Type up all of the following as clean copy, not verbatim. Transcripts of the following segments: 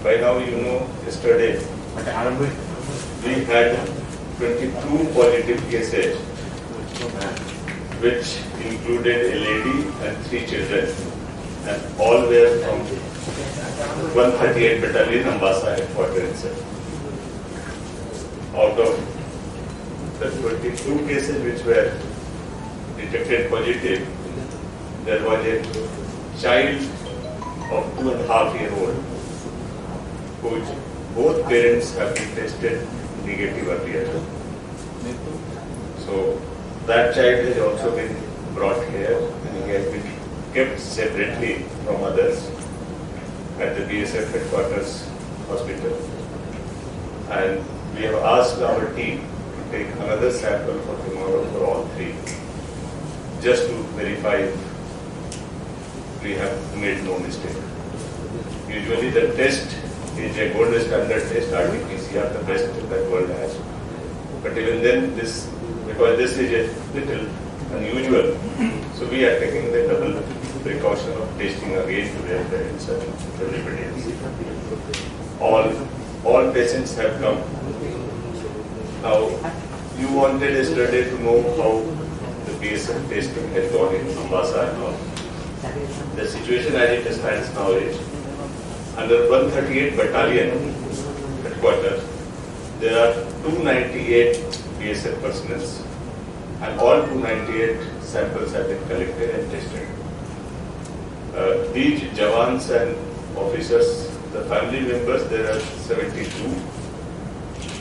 By now you know, yesterday we had 22 positive cases, which included a lady and 3 children, and all were from 138 Battalion, Ambassa headquarters itself. Out of the 22 cases which were detected positive, there was a child of 2.5-year-old, whose both parents have been tested negative earlier. So that child has also been brought here, and he has been kept separately from others at the BSF headquarters hospital. And we have asked our team to take another sample for tomorrow for all 3, just to verify if we have made no mistake. Usually the test is a gold standard test, RT-PCR, the best that world has. But even then, because this is a little unusual, so we are taking the double precaution of testing again to their parents and everybody else. All patients have come. Now, you wanted yesterday to know how the BSF testing has gone in Ambassa and all. The situation as it stands now is, under 138 Battalion headquarters, there are 298 BSF personnel, and all 298 samples have been collected and tested. These Jawans and officers, the family members, there are 72.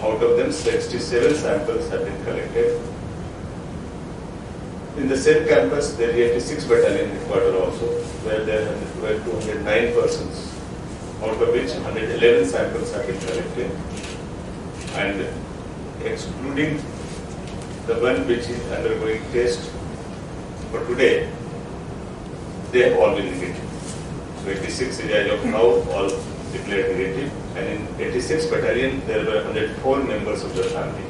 Out of them, 67 samples have been collected. In the same campus, there is 86 Battalion headquarters also, where there were 209 persons, out of which 111 samples have been collected. And excluding the one which is undergoing test for today, they have all been negative. So 86 is as of now all declared negative, and in 86 Battalion there were 104 members of the family.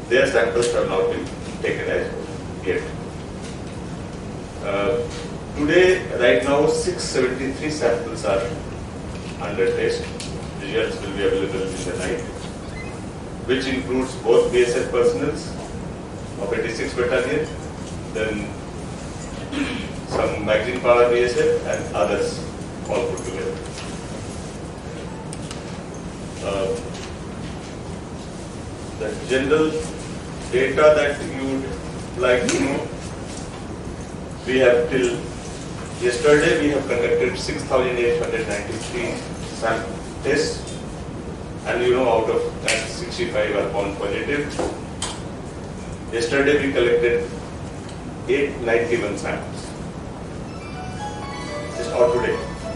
Their samples have not been taken as yet. Today, right now, 673 samples are under test. Results will be available in the night, which includes both BSF personnel of 86 Battalion, then some magazine power BSF and others all put together. The general data that you would like to know, we have till yesterday we have conducted 6,893 sample tests, and out of that 65 are found positive. Yesterday we collected 891 samples.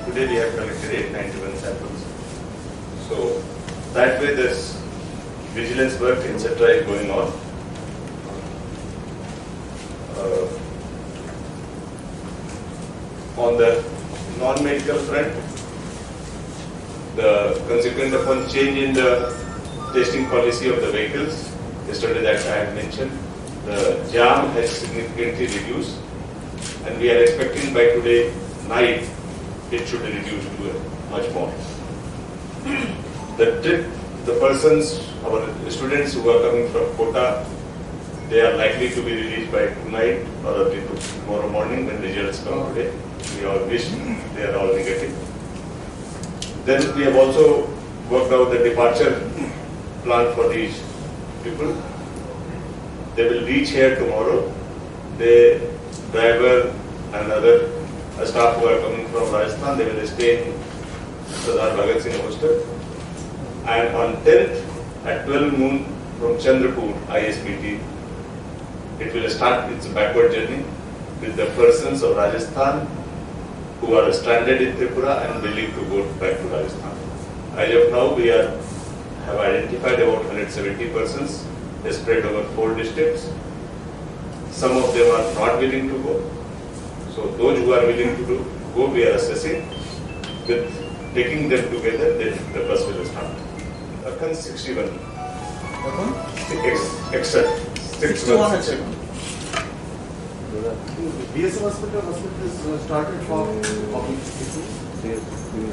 Today we have collected 891 samples. So that way this vigilance work, etc. is going on. On the non-medical front, the consequent upon change in the testing policy of the vehicles, yesterday that I had mentioned, the jam has significantly reduced, and we are expecting by today night it should reduce to much more. The persons, our students who are coming from Kota, they are likely to be released by tonight or early tomorrow morning when results come today. We all wish they are all negative. Then we have also worked out the departure plan for these people. They will reach here tomorrow. The driver and other staff who are coming from Rajasthan, they will stay in Sardar Bhagat Singh Hostel. And on 10th at 12 noon from Chandrapur ISBT, it will start its backward journey with the persons of Rajasthan who are stranded in Tripura and willing to go back to Rajasthan. As of now, we have identified about 170 persons. They spread over 4 districts. Some of them are not willing to go. So those who are willing to go, we are assessing. With taking them together, then the bus will start. Akan 61. Except 61. BSF hospital is started for public people.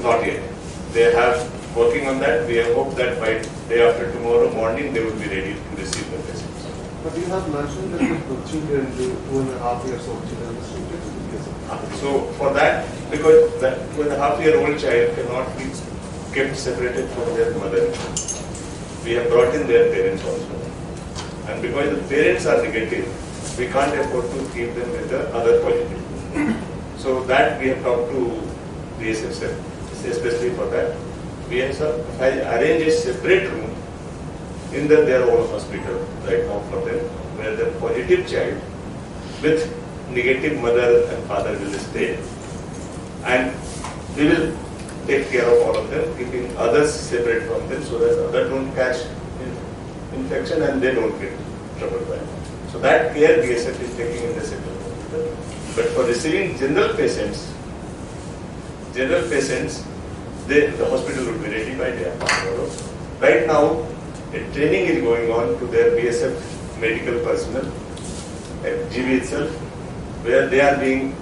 Not yet. They have working on that. We hope that by day after tomorrow morning they will be ready to receive the patients. But you have mentioned that the children, the 2.5 years old children, so for that, because that 2.5-year-old child cannot be kept separated from their mother, we have brought in their parents also. And because the parents are negative, we can't afford to keep them with the other positive. So that we have talked to BSF, especially for that. We have arranged a separate room in their own hospital right now for them, where the positive child with negative mother and father will stay. And we will take care of all of them, keeping others separate from them so that others don't catch infection and they don't get trouble by it. So that care BSF is taking in the central hospital. But for receiving general patients, the hospital will be ready by day after tomorrow. Right now, a training is going on to their BSF medical personnel at GB itself, where they are being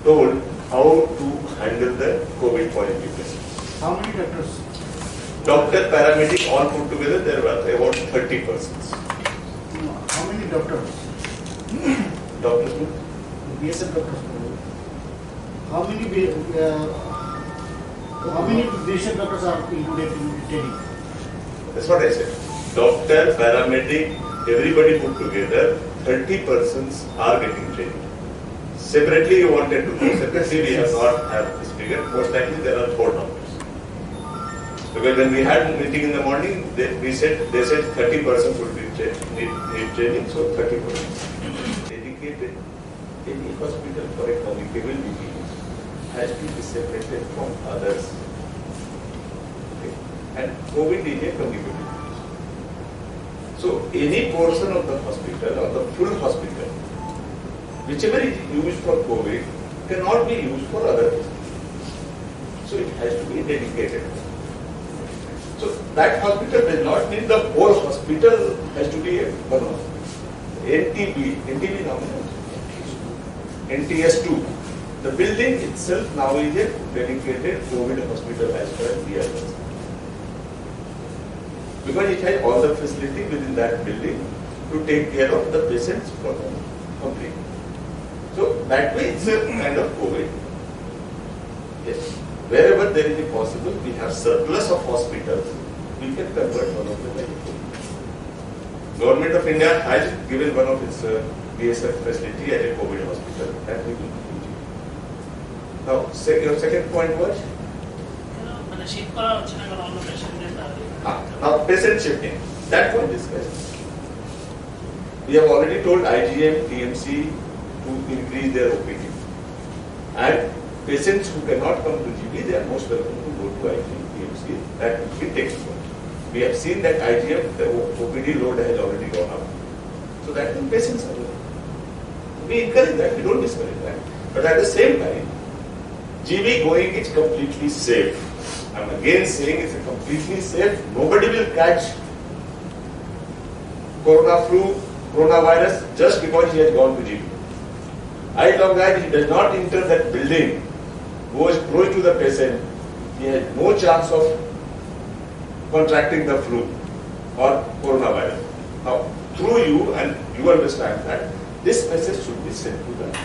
told how to handle the COVID positive patients. How many doctors? Doctor, paramedic, all put together, there were about 30 persons. How many doctors? Doctors? BSF doctors. How many BSF doctors are included in training? That's what I said. Doctor, paramedic, everybody put together, 30 persons are getting training. Separately you wanted to know, separately we have not have this figure. Most likely there are 4 doctors. Because when we had a meeting in the morning, they said 30 persons would need training, so 30 persons. Dedicated, any hospital for a communicable disease has to be separated from others. Okay. And COVID is a communicable disease. So any portion of the hospital or the full hospital, whichever is used for COVID, cannot be used for other diseases. So it has to be dedicated. So that hospital does not mean the whole hospital has to be one hospital. NTB now, NTS2. The building itself now is a dedicated COVID hospital as far as we are concerned. Because it has all the facility within that building to take care of the patients for them completely. So that way it's a kind of COVID. Yes. Wherever there is a possible, we have surplus of hospitals, we can convert one of them into COVID. Government of India has given one of its BSF facility as a COVID hospital. That we will do. Now, your second point was? Now, patient shifting. That was discussed. We have already told IGM, TMC to increase their OPD. And patients who cannot come to GB, they are most welcome to go to IGM, TMC. That will be taken care. We have seen that IGM, the OPD load has already gone up. So that means patients are there. We encourage that, we don't discourage that. But at the same time, GB going is completely safe. I'm again saying it's completely safe. Nobody will catch coronavirus just because he has gone to GB. As long as he does not enter that building, goes close to the patient, he has no chance of contracting the flu or coronavirus. Now, through you, and you understand that, this message should be sent to the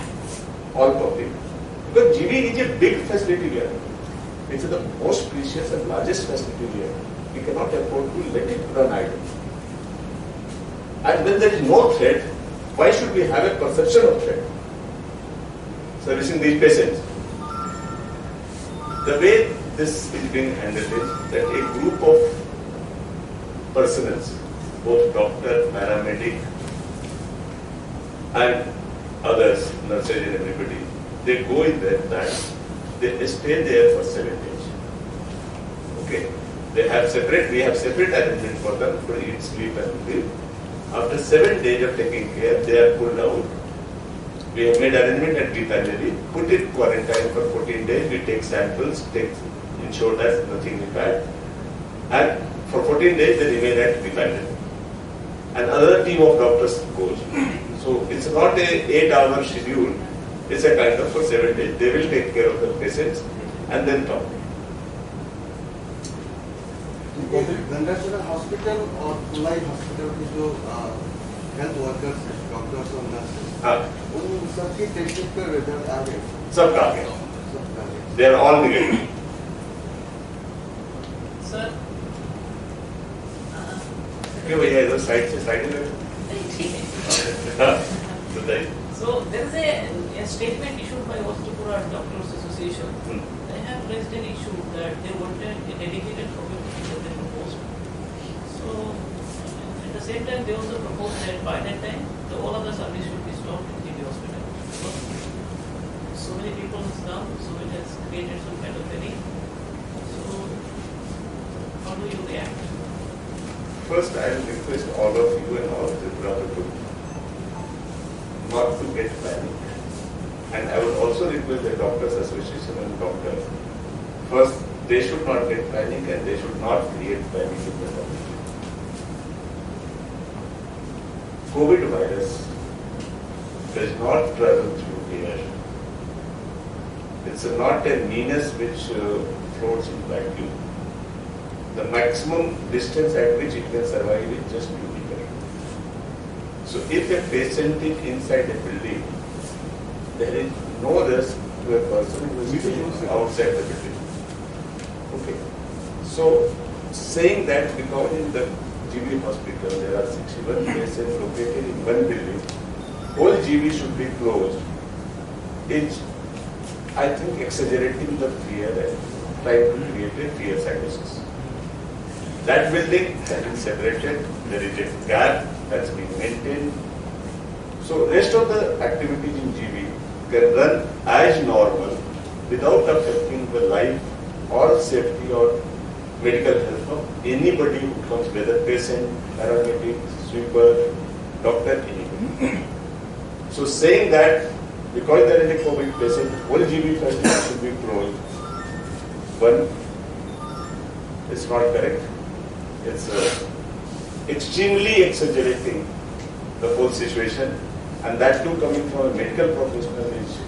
all public. Because GB is a big facility here. It's the most precious and largest facility here. We cannot afford to let it run idle. And when there is no threat, why should we have a perception of threat? Servicing these patients. The way this is being handled is that a group of personnel, both doctor, paramedic, and others, nurses and everybody, they go in there that they stay there for 7 days. Okay. We have separate arrangement for them for eat, sleep and live. After 7 days of taking care, they are pulled out. We have made arrangement at Gitanjali, put it quarantine for 14 days, we take samples, ensure that nothing is bad. And for 14 days they remain at Gitanjali. Another team of doctors goes. So it's not a 8-hour schedule, it's a kind of for 7 days. They will take care of the patients and then talk. Gangachala hospital और Kulai hospital के जो health workers हैं, doctors और nurses, हाँ, उन सबकी testing का result आ गए। सबका आ गया। सबका आ गया। They are all negative. Sir क्यों भैया इधर साइड से साइड में ठीक है। बताइए। So there is a statement issued by Tripura Doctors Association. They have raised an issue that they wanted a dedicated committee that they proposed. So at the same time, they also proposed that by that time, all other services should be stopped in GB hospital. Because so many people now, so it has created some kind of panic. So how do you react? First, I will request all of you and all of the brotherhood not to get panic. And I would also request the Doctors Association and doctors, first, they should not get panic and they should not create panic in the community. COVID virus does not travel through air. It's not a menace which floats in vacuum. The maximum distance at which it can survive is just 2 meters. So if a patient is inside a building, there is no risk to a person who is sitting outside the building. Okay. So saying that because in the GB hospital there are 61 patients located in one building, whole GB should be closed, is I think exaggerating the fear and trying to create a fear psychosis. That building has been separated, there is a gap that's been maintained. So rest of the activities in GB can run as normal without affecting the life or safety or medical health of anybody who comes, whether patient, paramedic, sweeper, doctor, anybody. So saying that because there is a COVID patient, whole GB facility should be closed, one, it's not correct. It's extremely exaggerating the whole situation, and that too coming from a medical professional is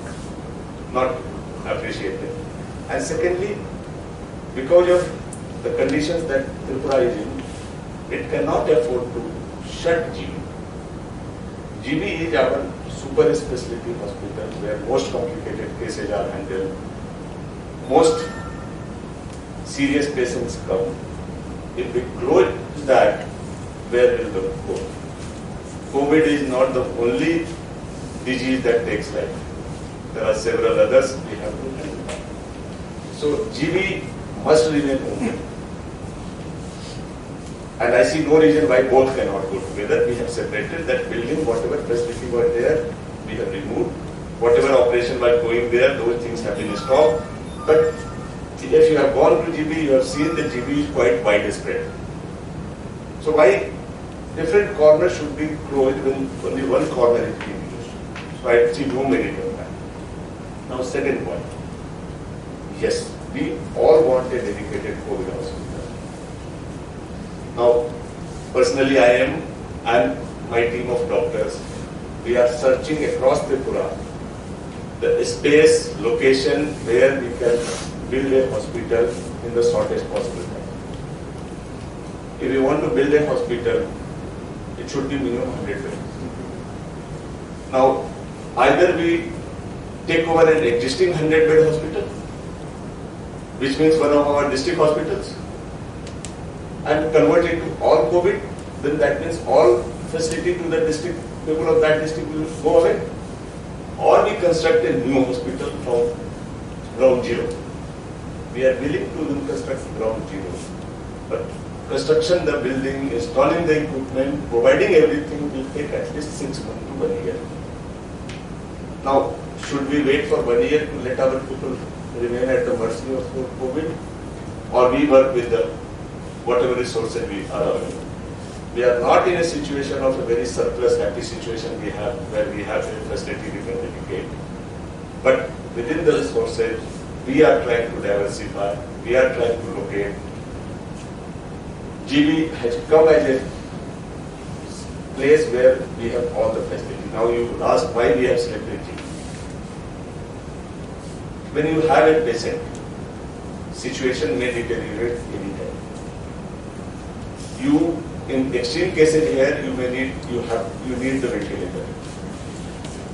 not appreciated. And secondly, because of the conditions that Tripura is in, it cannot afford to shut GB. GB is our super specialty hospital where most complicated cases are handled, most serious patients come. If we close that, where will the go? COVID is not the only disease that takes life. There are several others we have to handle. So GB must remain open. And I see no reason why both cannot go together. We have separated that building, whatever facility was there, we have removed. Whatever operation was going there, those things have been stopped. But if you have gone to GB, you have seen that GB is quite widespread. So why different corners should be closed when only one corner is being used? So I see no merit in that. Now second point. Yes, we all want a dedicated COVID hospital. Now, personally I am and my team of doctors, we are searching across Tripura the space, location where we can build a hospital in the shortest possible time. If we want to build a hospital, it should be minimum 100 beds. Now, either we take over an existing 100-bed hospital, which means one of our district hospitals, and convert it to all COVID, then that means all facility to the district, people of that district will go away. Or we construct a new hospital from ground zero. We are willing to construct ground zero. But construction the building, installing the equipment, providing everything will take at least 6 months to 1 year. Now, should we wait for 1 year to let our people remain at the mercy of COVID? Or we work with the whatever resources we are available? We are not in a situation of a very surplus happy situation we have, where we have a facility we can dedicate. But within the resources, we are trying to diversify, we are trying to locate. GB has come as a place where we have all the facilities. Now you ask why we have selected GB. When you have a patient situation may deteriorate anytime. You, in extreme cases here, you need the ventilator.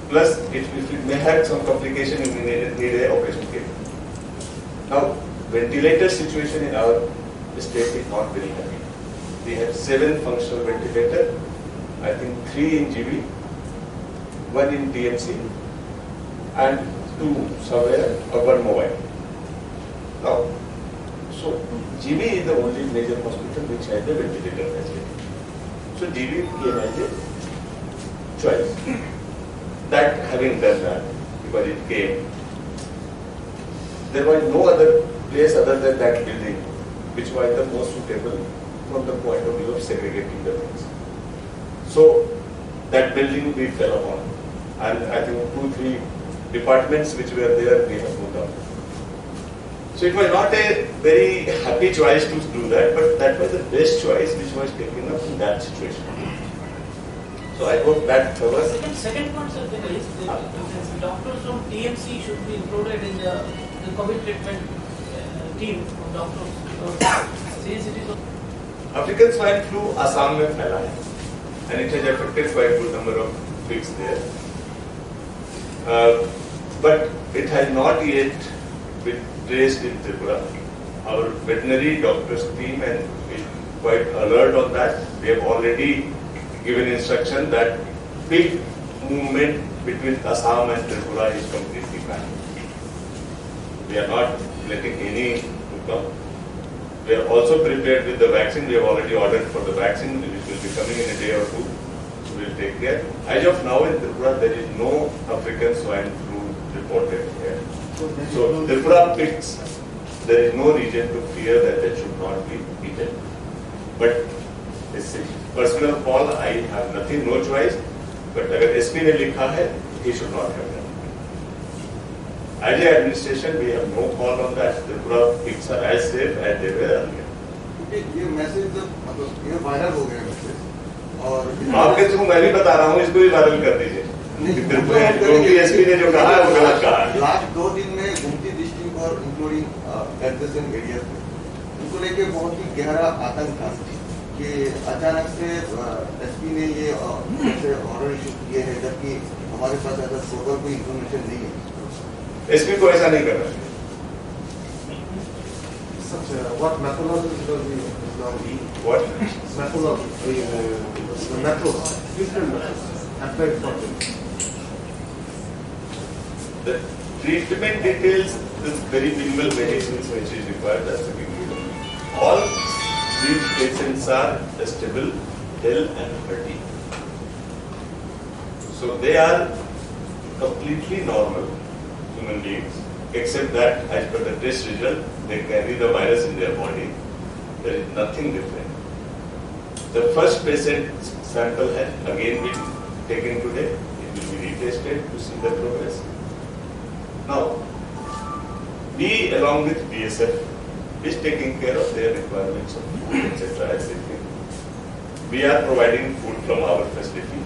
Plus, if it may have some complication, you may need a operation theatre. Now, ventilator situation in our state is not very happy. We have 7 functional ventilators, I think 3 in GB, 1 in TMC, and 2 somewhere urban mobile. Now, so GB is the only major hospital which has a ventilator facility. So GB came as a choice. That having done that, because it came, there was no other place other than that building which was the most suitable from the point of view of segregating the things. So that building we fell upon, and I think 2-3 departments which were there we have moved out. So it was not a very happy choice to do that, but that was the best choice which was taken up in that situation. So I hope that covers. Second concept is that doctors from TMC should be included in the COVID treatment team of doctors. Since it is African swine flu, Assam में फैला है, and it has affected quite a good number of pigs there. But it has not yet been traced in Tripura. Our veterinary doctors team and is quite alert on that. We have already given instruction that pig movement between Assam and Tripura is completely banned. We are not letting any to come. We are also prepared with the vaccine. We have already ordered for the vaccine, which will be coming in a day or two. So we will take care. As of now in Tripura, there is no African swine flu reported here. So Tripura pigs, there is no reason to fear that they should not be eaten. But this is personal call. I have nothing, no choice. But अगर SP ने लिखा है, he should not have done. As an administration, we have no call on that. Tripura pigs are as safe as they were earlier. ये message मतलब ये viral हो गया message और आपके थ्रू मैं भी बता रहा हूँ, इसको भी वायरल कर दीजिए। क्योंकि SP ने जो कहा है वो गलत कहा है। लास्ट 2 दिन में गुमती डिस्ट्रिक्ट और इंक्लूडिंग एडजेसेंट एरियाज में उनको लेके बहुत ही गहरा आतंक था कि अचानक से SP ने ये ऑर्डर इशू किए हैं, जबकि हमारे पास ऐसा प्रॉपर कोई इंफॉर्मेशन नहीं है। SP को ऐसा नहीं करना चाहिए। What methodology does the What? methodology, the methods, different methods, applied for them? The treatment details, the very minimal medicines which is required has to be given. All these patients are stable, ill and healthy. So they are completely normal human beings, except that as per the test result, they carry the virus in their body. There is nothing different. The first patient sample has again been taken today. It will be retested to see the progress. Now, we along with BSF is taking care of their requirements of food, etc. as they think. We are providing food from our facility,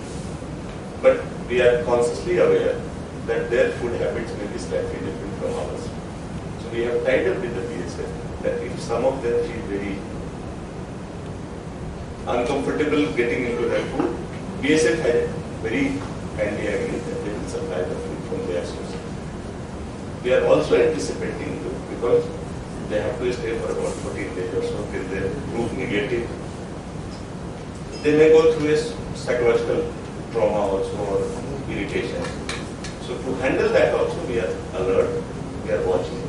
but we are consciously aware that their food habits may be slightly different from ours. So we have tied up with the BSF that if some of them feel very uncomfortable getting into their food, BSF has very kindly agreed that they will supply the food from their source. We are also anticipating, because they have to stay for about 14 days or so till they prove negative. They may go through a psychological trauma also or irritation. So to handle that also we are alert, we are watching.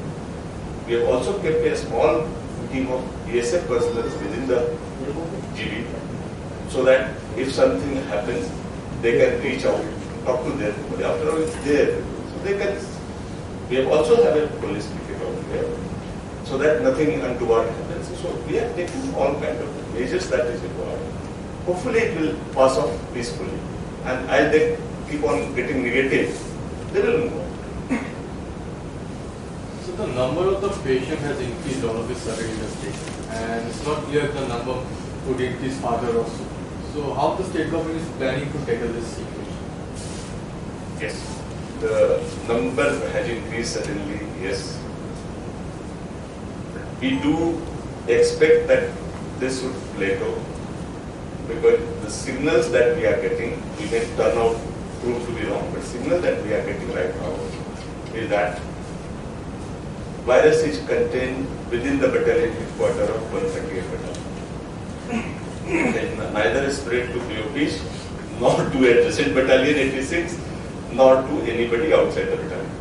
We have also kept a small team of BSF personnel within the GB so that if something happens, they can reach out, talk to them. After all, it's there. So they can. We have also have a police picket out there so that nothing untoward happens. So we are taking all kind of measures that is required. Hopefully it will pass off peacefully. And as they keep on getting negative, they will move on. So the number of the patient has increased all of a sudden in the state, and it's not clear the number could increase further also. So how the state government is planning to tackle this situation? Yes. The number has increased suddenly, yes. we do expect that this would plateau, because the signals that we are getting, we may turn out prove to be wrong, but signal that we are getting right now is that virus is contained within the battalion headquarters of 138 battalion. And neither is spread to BOPs, nor to adjacent battalion 86, nor to anybody outside the battalion.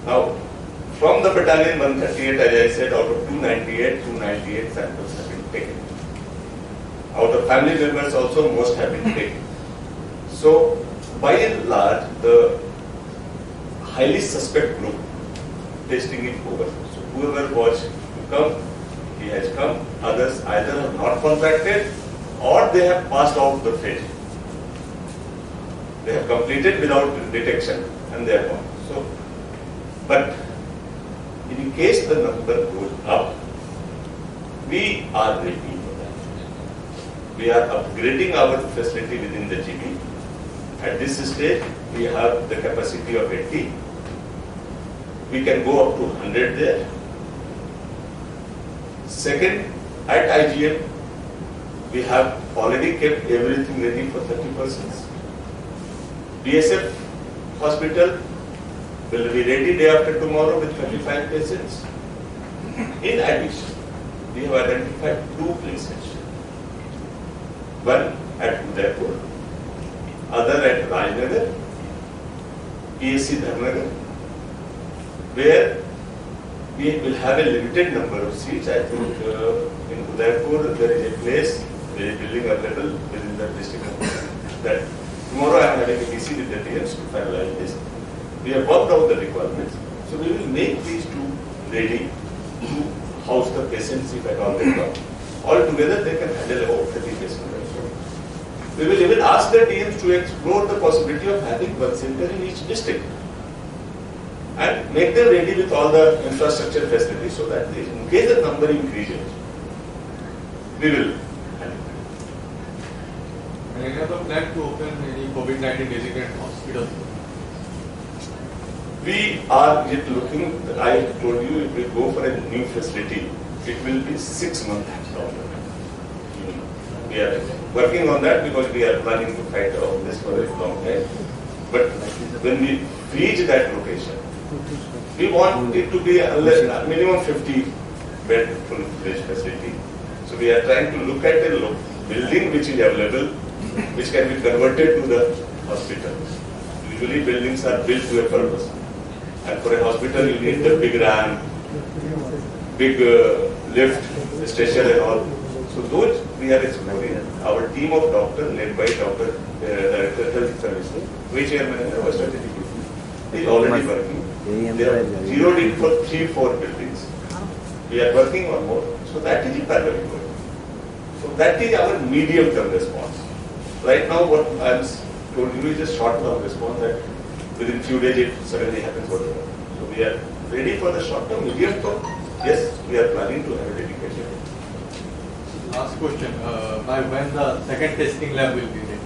Now, from the battalion 138, as I said, out of 298 samples have been taken. Out of family members also, most have been taken. So, by and large, the highly suspect group, testing is over. So, whoever was to come, he has come. Others either have not contracted or they have passed out the phase. They have completed without detection and they are gone. So, but in case the number goes up, we are ready for that. We are upgrading our facility within the GB. At this stage, we have the capacity of 80. We can go up to 100 there. Second, at IGM, we have already kept everything ready for 30 persons. BSF hospital will be ready day after tomorrow with 35 patients. In addition, we have identified 2 places. One at Udaipur, other at Rajnagar, PSC Dharnagar, where we will have a limited number of seats. I think in Udaipur there is a place, there is a building available within the district that tomorrow I am having a DC with the DMs to finalize this. We have worked out the requirements. So we will make these 2 ready to house the patients if at all they come. Altogether they can handle about 30 patients. We will even ask the DMs to explore the possibility of having 1 center in each district and make them ready with all the infrastructure facilities so that in case the number increases, we will handle it. And any other plan to open any COVID-19 designated hospitals? We are yet looking. I told you, if we go for a new facility, it will be 6 months down the line. We are working on that because we are planning to fight on this for a long time. But when we reach that location, we want it to be a minimum 50 bed full-fledged facility. So we are trying to look at a building which is available, which can be converted to the hospital. Usually buildings are built to a purpose. And for a hospital, you need the big ramp, big lift, stretcher and all. So those we are exploring. Our team of doctors, led by Dr. Director Health Services, which chairman and our strategic is already working. They have zeroed in for 3-4 buildings. We are working on more. So that is parallel work. So that is our medium-term response. Right now, what I am told you is a short-term response that within few days it suddenly happens. Whatever. So we are ready for the short-term, medium-term. Yes, we are planning to have a dedication. Last question, by when the second testing lab will be ready?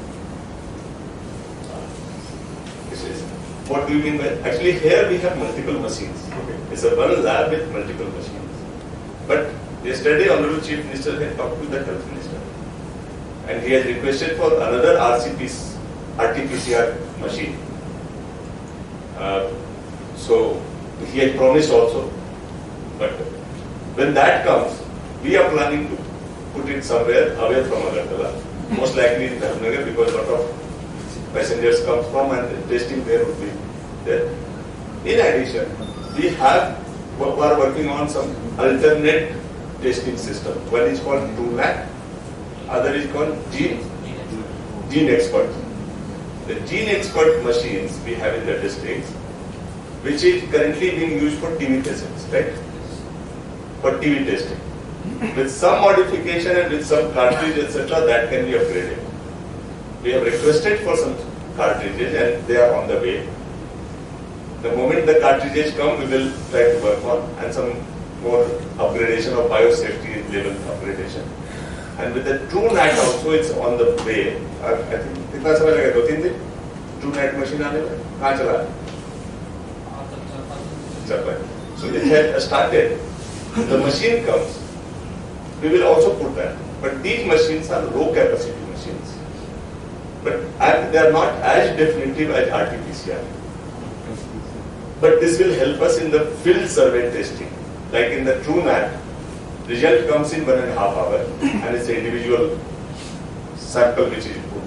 What do you mean by? Actually, here we have multiple machines. Okay. It's a one lab with multiple machines. But yesterday, Honorable Chief Minister had talked to the Health Minister, and he has requested for another RT-PCR machine. So he had promised also. But when that comes, we are planning to put it somewhere away from Agartala, most likely in Dharnagar, because a lot of passengers come from and testing there would be there. In addition, we are working on some alternate testing system. One is called TrueNAT, other is called Gene Expert. The Gene Expert machines we have in the districts, which is currently being used for TB patients, right? For TB testing. With some modification and with some cartridge, etc., that can be upgraded. We have requested for some cartridges and they are on the way. The moment the cartridges come, we will try to work on, and some more upgradation of biosafety level upgradation. And with the TrueNAT also, it's on the way. I think कितना समय लगेगा? 2-3 दिन TrueNAT machine आने में कहाँ चला? So it has started. The machine comes, we will also put that. But these machines are low capacity machines. But they are not as definitive as RT-PCR. But this will help us in the field survey testing. Like in the TrueNat, result comes in 1.5 hours and it's an individual sample which is put.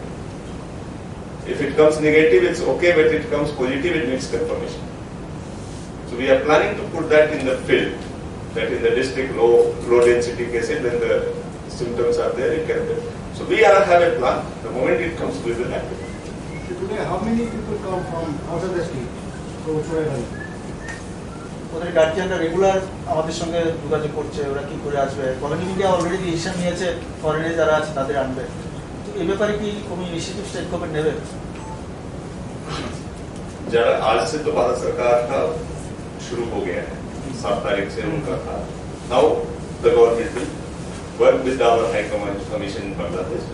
If it comes negative, it's okay, but if it comes positive, it needs confirmation. So we are planning to put that in the field, that in the district low density cases, when the symptoms are there, it can be. So we have a plan. The moment it comes, we will activate. So today, how many people come from outside the state? ওদের গার্জিয়ানরা regular আমাদের সঙ্গে যোগাযোগ করছে, ওরা কি করে আসবে। Colony media already decision নিয়েছে ফরেনে যারা আছে তাদের আনবে। এই ব্যাপারে কি কোনো ইনিশিয়েটিভ স্টেট গভর্নমেন্ট নেবে? जरा आज से तो भारत सरकार का शुरू हो गया है, 7 तारीख से उनका था. Now the government will work with our High Commission in Bangladesh.